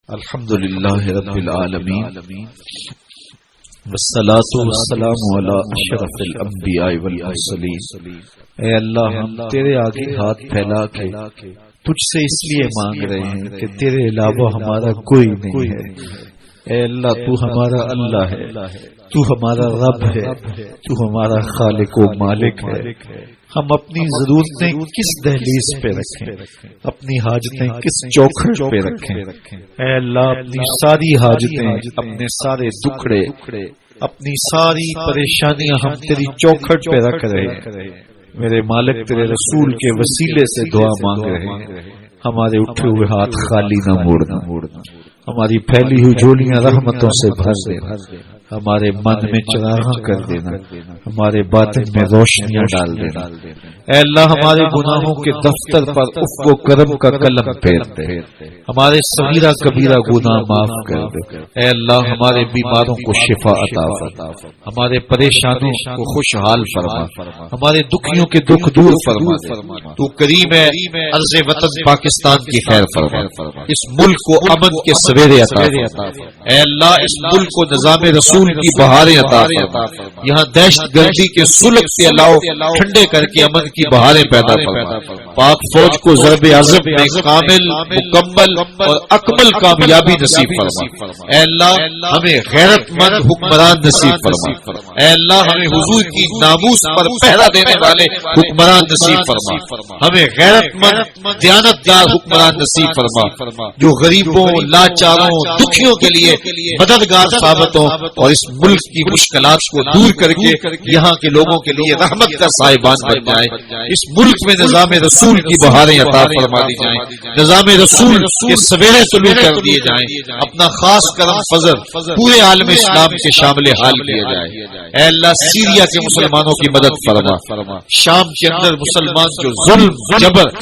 الحمدللہ رب العالمین والصلاة والسلام علی اشرف الانبیاء والمرسلین۔ اے اللہ، ہم تیرے آگے ہاتھ پھیلا کے تجھ سے اس لیے مانگ رہے ہیں کہ تیرے علاوہ ہمارا کوئی نہیں ہے۔ اے اللہ، تو ہمارا اللہ ہے، تو ہمارا رب ہے، تو ہمارا خالق و مالک ہے۔ ہم اپنی ضرورتیں کس دہلیز پہ رکھیں، اپنی حاجتیں کس چوکھٹ پہ رکھیں؟ اے اللہ، اپنی ساری حاجتیں، اپنے سارے دکھڑے، اپنی ساری پریشانیاں ہم تیری چوکھٹ پہ رکھ رہے ہیں۔ میرے مالک، تیرے رسول کے وسیلے سے دعا مانگ رہے ہیں، ہمارے اٹھے ہوئے ہاتھ خالی نہ موڑنا، ہماری پھیلی ہوئی جھولیاں رحمتوں سے بھر دینا، ہمارے من میں چراغاں کر دینا، ہمارے باطن میں روشنیاں ڈال دینا۔ اے اللہ، ہمارے گناہوں کے دفتر پر افق و کرم کا قلم پھیر دے، ہمارے صغیرہ کبیرہ گناہ معاف کر دے۔ اے اللہ، ہمارے بیماروں کو شفا عطا فرما، ہمارے پریشانوں کو خوشحال فرما، ہمارے دکھیوں کے دکھ دور فرما دے۔ تو کریم ہے، عرض وطن پاکستان کی خیر فرما، اس ملک کو امن کے سویرے عطا فرما۔ اے اللہ، اس ملک کو نظام رسول کی بہاریں عطا فرما، یہاں دہشت گردی کے سلک سے علاؤ ٹھنڈے کر کے امن کی بہاریں پیدا فرما۔ پاک فوج کو ضرب عظم میں کامل، مکمل اور اکمل کامیابی نصیب فرما۔ اے اللہ، ہمیں غیرت مند حکمران نصیب فرما۔ اے اللہ، ہمیں حضور کی ناموس پر پہرا دینے والے حکمران نصیب فرما۔ ہمیں غیرت مند دیانتدار حکمران نصیب فرما، جو غریبوں، لاچاروں، دکھیوں کے لیے مددگار ثابت ہوں اور اس ملک کی مشکلات کو دور کر کے یہاں کے لوگوں کے لیے رحمت کا صاحبان بن جائے۔ اس ملک میں نظام رسول کی بہاریں عطا فرما دی جائیں، نظام رسول کے سویرے طلوع کر دیے جائیں، اپنا خاص کرم فضل پورے عالم اسلام کے شامل حال کیا جائے۔ اے اللہ، سیریا کے مسلمانوں کی مدد فرما، شام کے اندر مسلمان جو ظلم،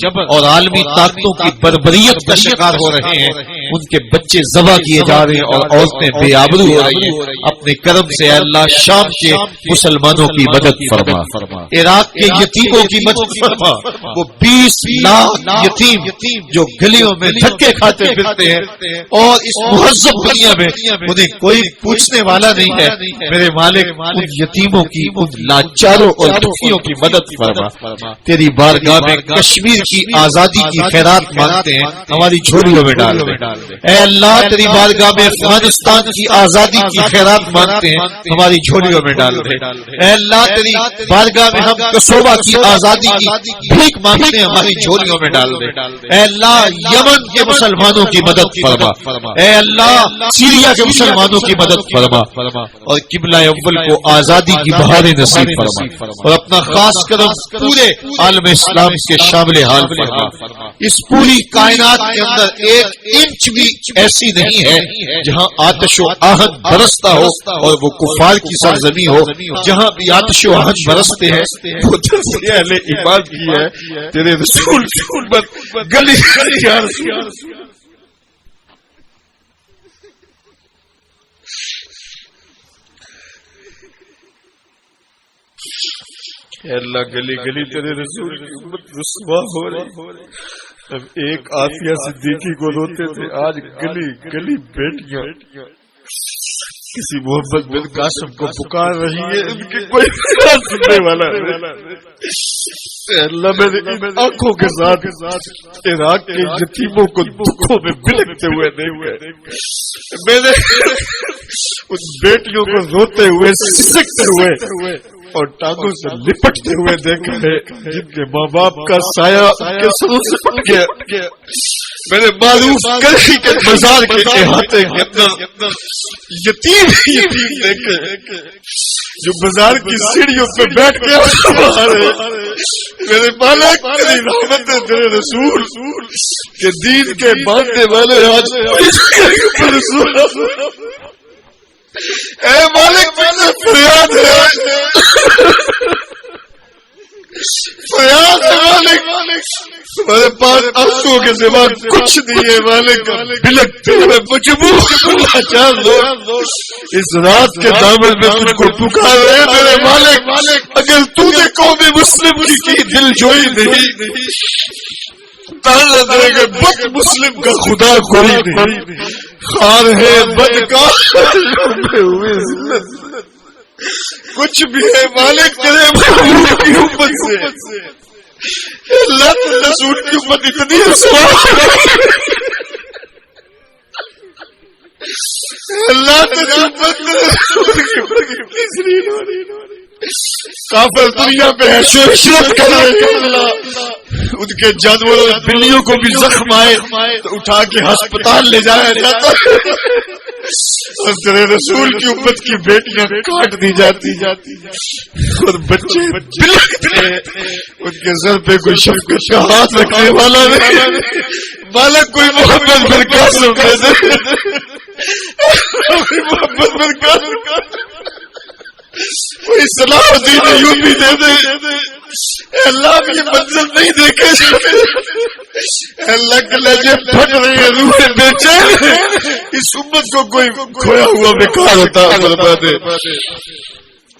جبر اور عالمی طاقتوں کی بربریت کا شکار ہو رہے ہیں، ان کے بچے ذبح کیے جا رہے ہیں اور عورتیں بے آبرو ہو رہی ہیں، اپنے کرم سے اے اللہ شام کے مسلمانوں کی مدد فرما، عراق کے یتیموں کی مدد فرما۔ وہ 20 لاکھ یتیم جو گلیوں میں دھکے کھاتے پھرتے ہیں اور اس مہذب دنیا میں انہیں کوئی پوچھنے والا نہیں ہے، میرے مالک ان یتیموں کی، ان لاچاروں اور دکھیوں کی مدد فرما۔ تیری بارگاہ میں کشمیر کی آزادی کی خیرات مانگتے ہیں، ہماری جھولیوں میں ڈال دے۔ اے اللہ، تیری بارگاہ میں افغانستان کی آزادی کی خیرات مانگتے ہیں، ہماری جھولیوں میں ڈال دے۔ اے اللہ، تیری بارگاہ میں ہم کسوبا کی آزادی کی بھیک مانگتے ہیں، ہماری جھولیوں میں ڈال دے۔ اے اللہ، یمن کے مسلمانوں کی مدد فرما۔ اے اللہ، سیریا کے مسلمانوں کی مدد فرما اور قبلہ اول کو آزادی کی بہاریں نصیب فرما اور اپنا خاص کرم پورے عالم اسلام کے شامل حال فرما۔ اس پوری کائنات کے اندر ایک انچ بھی ایسی نہیں ہے جہاں آتش و آہن برستا ہو اور وہ کفار کی سرزمین ہو۔ جہاں بھی آتش و آہن برستے ہیں وہ دل اہل ایمان کی ہے۔ تیرے رسول کی امت گلی گلی یا رسول، اے اللہ، گلی گلی تیرے رسول کی امت رسوا ہو رہی۔ اب ایک عافیہ صدیقی کو روتے تھے، آج گلی گلی بیٹیاں کسی محمد بن قاسم کو پکار رہی ہے، ان کی کوئی سننے والا نہیں۔ اللہ، میں نے ان آنکھوں کے ساتھ عراق کے یتیموں کو دکھوں میں بلکتے ہوئے دیکھا، میں نے ان بیٹیوں کو روتے ہوئے، سسکتے ہوئے اور ٹانگوں سے لپٹتے ہوئے دیکھا ہے، جن کے ماں باپ کا سایہ ان کے سروں سے پھٹ گیا۔ میں نے معروف کرخی کے بازار کے احاطے کے اندر یتیم دیکھے جو بازار کی سیڑھیوں پہ بیٹھ کے میرے مالک، تیری رحمت ہے، تیرے رسول کے دین کے باندھنے والے آج رسول، اے مالک مجھے فریاد ہے، فریاد ہے مالک، تمہارے پاس آنسو کے سوا کچھ نہیں ہے مالک، بلکتے ہوئے مجبور لاچار لوگ اس رات کے دامن میں تجھ کو پکار رہے ہیں میرے مالک۔ اگر تو نے قوم مسلم کی دل جوئی نہیں، تانا دے گا بت مسلم کا خدا کوئی نہیں، خار ہے بدکار ہوئے ذلت، کچھ بھی ہے مالک تیرے محبوب کی امت سے، اللہ کے رسول کی امت اتنی رسوا اللہ تیری امت کافر دنیا پہ ایسے عشرت کر رہے ہیں، ان کے جانوروں بلیوں کو بھی زخم آئے تو اٹھا کے ہسپتال لے جایا جاتا ہے، اور تیرے رسول کی امت کی بیٹیاں کاٹ دی جاتی اور بچے بلکتے ہیں، ان کے سر پہ کوئی شفقت کا ہاتھ رکھنے والا نہیں، مالک کوئی محمد بن قاسم دے دے، کوئی محمد بن قاسم، کوئی صلاح الدین ایوبی دے دے، اللہ بھی یہ منظر نہیں دیکھے، اللہ کے لہجے پھٹ رہے ہیں، روحیں بے چین ہیں، اس امت کو کوئی کھویا ہوا بیکار ہوتا فرما دے،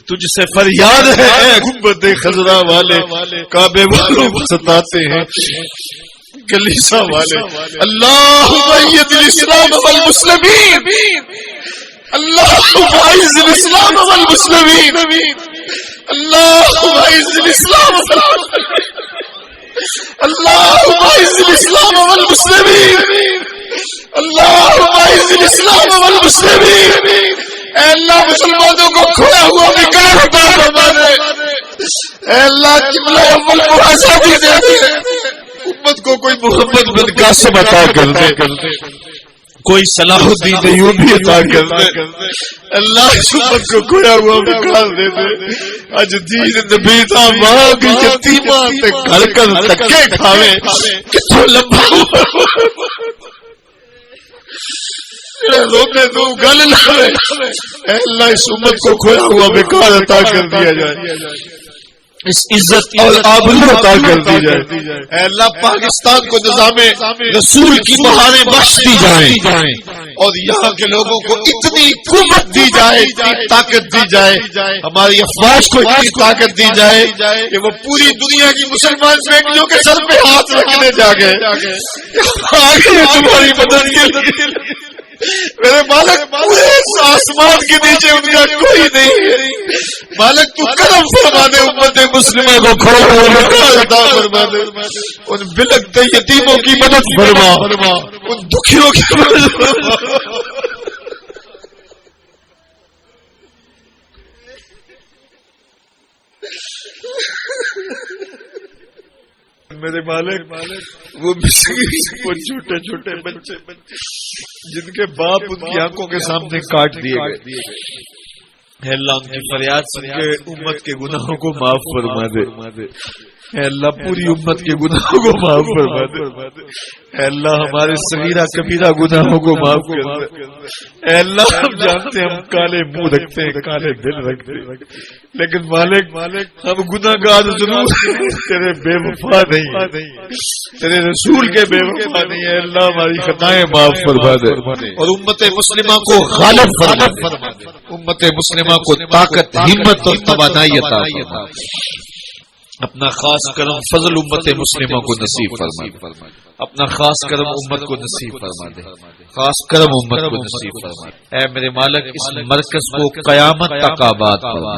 تجھ سے فریاد ہے اے گنبد خضرا والے، کعبے والوں کو ستاتے ہیں کلیسا والے، اللہم ایّد الاسلام والمسلمین، اللہم اعز الاسلام والمسلمین، اللہم اعز الاسلام والمسلمین، اللہم اعز الاسلام والمسلمین، اللہم اعز الاسلام والمسلمین، اے اللہ مسلمانوں کو کھویا ہوا بیکار عطا فرما دے، اے اللہ قبلہ اول کو آزادی دے دے، امت کو کوئی محمد بن قاسم عطا کر دے، کوئی صلاح الدین ایوبی عطا کر دے، اللہ اس امت کو کھویا ہوا بیکار دے دے، اج دین نبی دا مانگ یتیماں تے گھر کر تکے کھاوے، کتھوں لمبا روکے تو گل لاوے، اے اللہ اس امت کو کھویا ہوا بیکار عطا کر دیا جائے، اس عزت اور آبرو عطا کر دی جائے، اے اللہ پاکستان کو نظام رسول کی بہاریں بخش دی جائیں، اور یہاں کے لوگوں کو اتنی قوت دی جائے، اتنی طاقت دی جائے، ہماری افواج کو اتنی طاقت دی جائے کہ وہ پوری دنیا کی مسلمان بیٹیوں کے سر پہ ہاتھ رکھنے جا گئے، آگے تمہاری مدد کے لیے میرے مالک پورے آسمان کے نیچے ان کا کوئی نہیں ہے، مالک تو کرم فرما دے، امت مسلمہ کو کھویا ہوا عطا فرما دے، ان بلکتے یتیموں کی مدد فرما، ان دکھیوں کی مدد فرما، میرے مالک وہ چھوٹے چھوٹے بچے جن کے باپ ان کی آنکھوں کے سامنے کاٹ دیے گئے، اے اللہ ان کی فریاد سن کے امت کے گناہوں کو معاف فرما دے، اے اللہ پوری امت کے گناہوں کو معاف فرما دے، اے اللہ ہمارے صغیرہ کبیرہ گناہوں کو معاف کر دے، اے اللہ ہم جانتے ہیں ہم کالے منہ رکھتے ہیں، کالے دل رکھتے ہیں، لیکن مالک ہم گناہگار ضرور تیرے بے وفا نہیں، تیرے رسول کے بے وفا نہیں، اے اللہ ہماری خطائیں معاف فرما دے، اور امت مسلمہ کو غالب فرما دے، امت مسلمہ کو طاقت ہمت اور توانائی عطا فرما، اپنا خاص کرم فضل امت مسلمہ کو نصیب فرما دے، اپنا خاص کرم امت کو نصیب فرما دے، خاص کرم امت کو نصیب فرما دے، اے میرے مالک اس مرکز کو قیامت تک آباد فرما،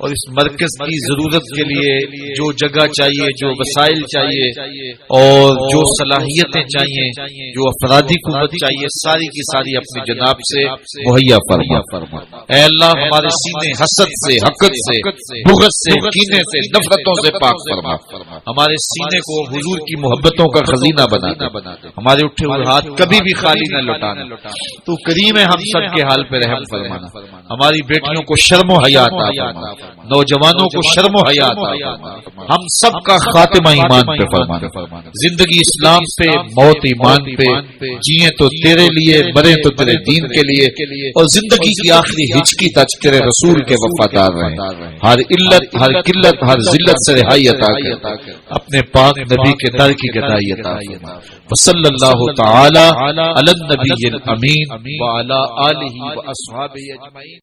اور اس مرکز کی ضرورت کے لیے جو جگہ چاہیے، جو وسائل چاہیے اور جو صلاحیتیں چاہیے، جو افرادی قوت چاہیے، ساری کی ساری اپنی جناب سے مہیا فرما، اے اللہ ہمارے سینے حسد سے، حقد سے، بغض سے، کینے سے، نفرتوں سے پاک فرما، ہمارے سینے کو حضور کی محبتوں کا خزینہ بنا دے، ہمارے اٹھے ہوئے ہاتھ کبھی بھی خالی نہ لوٹانا، تو کریم ہے ہم سب کے حال پہ رحم فرمانا، ہماری بیٹیوں کو شرم و حیا عطا فرما، نوجوانوں کو شرم و حیا عطا فرما، ہم سب کا خاتمہ ایمان پہ فرمانا، زندگی اسلام پہ، موت ایمان پہ، جیئیں تو تیرے لیے، مریں تو تیرے دین کے لیے، اور زندگی کی آخری ہچکی تک تیرے رسول کے وفادار رہیں، ہر علت، ہر قلت، ہر ذلت سے رہائی عطا کر، اپنے پاک نبی کے در کی گدائی عطا فرما، وصلی اللہ تعالی علی النبی الامین وعلی آلہ واصحابہ اجمعین۔